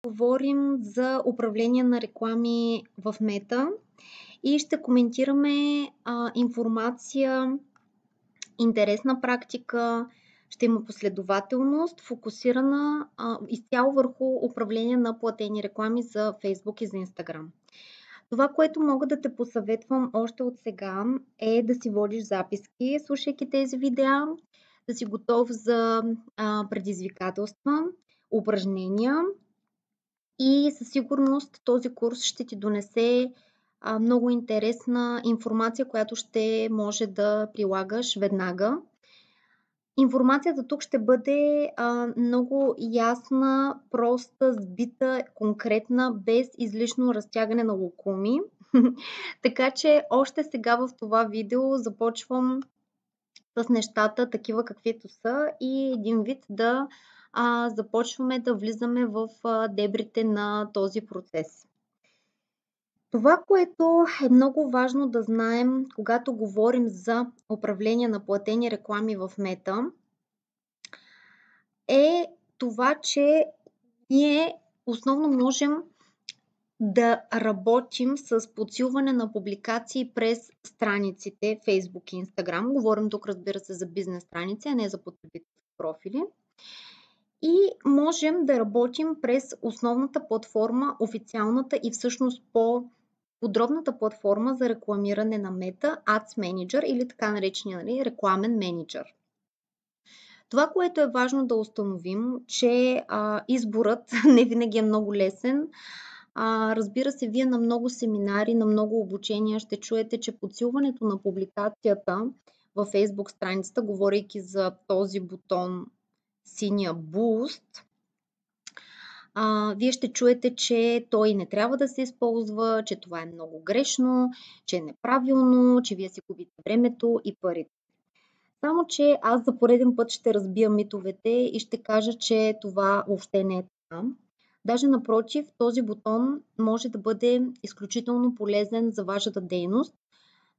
Говорим за управление на реклами в Мета и ще коментираме информация, интересна практика, ще има последователност, фокусирана изцяло върху управление на платени реклами за Facebook и за Instagram. Това, което мога да те посъветвам още от сега е да си водиш записки, слушайки тези видеа, да си готов за предизвикателства, упражнения и със сигурност този курс ще ти донесе много интересна информация, която ще може да прилагаш веднага. Информацията тук ще бъде много ясна, проста, сбита, конкретна, без излишно разтягане на локуми. Така че още сега в това видео започвам с нещата такива каквито са и един вид да започваме да влизаме в дебрите на този процес. Това, което е много важно да знаем, когато говорим за управление на платени реклами в Мета, е това, че ние основно можем да работим с подсилване на публикации през страниците Facebook и Instagram. Говорим тук, разбира се, за бизнес страници, а не за потребителски профили. И можем да работим през основната платформа, официалната и всъщност по-подробната платформа за рекламиране на Meta Ads Manager или така наречения рекламен менеджер. Това, което е важно да установим, че изборът не винаги е много лесен. Разбира се, вие на много семинари, на много обучения ще чуете, че подсилването на публикацията във Facebook страницата, говорейки за този бутон синия Boost, вие ще чуете, че той не трябва да се използва, че това е много грешно, че е неправилно, че вие си губите времето и парите. Само че аз за пореден път ще разбия митовете и ще кажа, че това въобще не е така. Даже напротив, този бутон може да бъде изключително полезен за вашата дейност.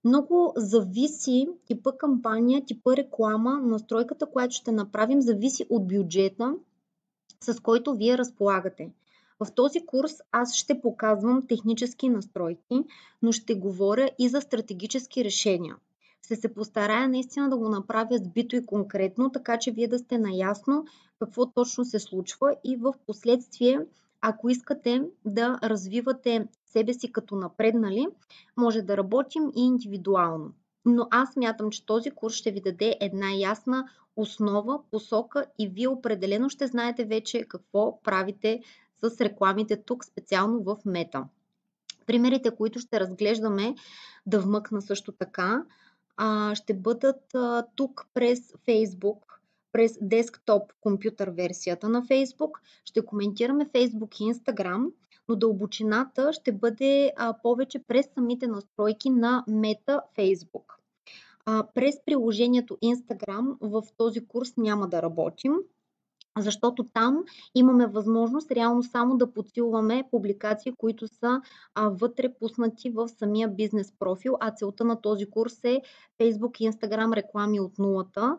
Много зависи типа кампания, типа реклама, настройката, която ще направим, зависи от бюджета, с който вие разполагате. В този курс аз ще показвам технически настройки, но ще говоря и за стратегически решения. Ще се постарая наистина да го направя сбито и конкретно, така че вие да сте наясно какво точно се случва и в последствие, ако искате да развивате себе си като напреднали, може да работим и индивидуално. Но аз смятам, че този курс ще ви даде една ясна основа, посока и вие определено ще знаете вече какво правите с рекламите тук, специално в Мета. Примерите, които ще разглеждаме, да вмъкна също така, ще бъдат тук през Facebook, през десктоп компютър версията на Facebook. Ще коментираме Facebook и Instagram, но дълбочината ще бъде повече през самите настройки на Meta Facebook. През приложението Instagram в този курс няма да работим, защото там имаме възможност реално само да подсилваме публикации, които са вътре пуснати в самия бизнес профил, а целта на този курс е Facebook и Instagram реклами от нулата.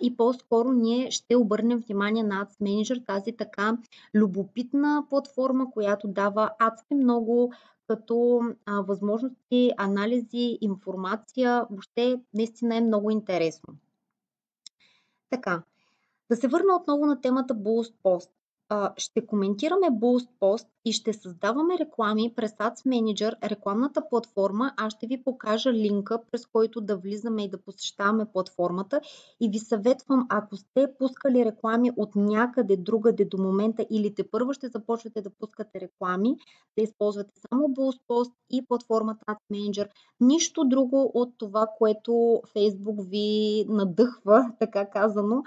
И по-скоро ние ще обърнем внимание на Ads Manager, тази така любопитна платформа, която дава адски много като възможности, анализи, информация. Въобще наистина е много интересно. Така, да се върна отново на темата Boost Post. Ще коментираме Boost Post и ще създаваме реклами през Ads Manager, рекламната платформа. Аз ще ви покажа линка, през който да влизаме и да посещаваме платформата и ви съветвам, ако сте пускали реклами от някъде другаде до момента или тепърва ще започвате да пускате реклами, да използвате само Boost Post и платформата Ads Manager. Нищо друго от това, което Facebook ви надъхва, така казано,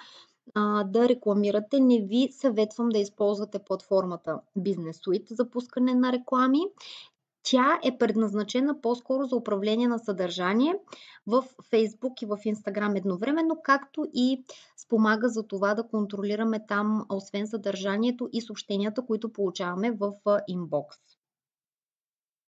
да рекламирате, не ви съветвам да използвате платформата Business Suite за пускане на реклами. Тя е предназначена по-скоро за управление на съдържание в Facebook и в Instagram едновременно, както и спомага за това да контролираме там, освен съдържанието и съобщенията, които получаваме в инбокс.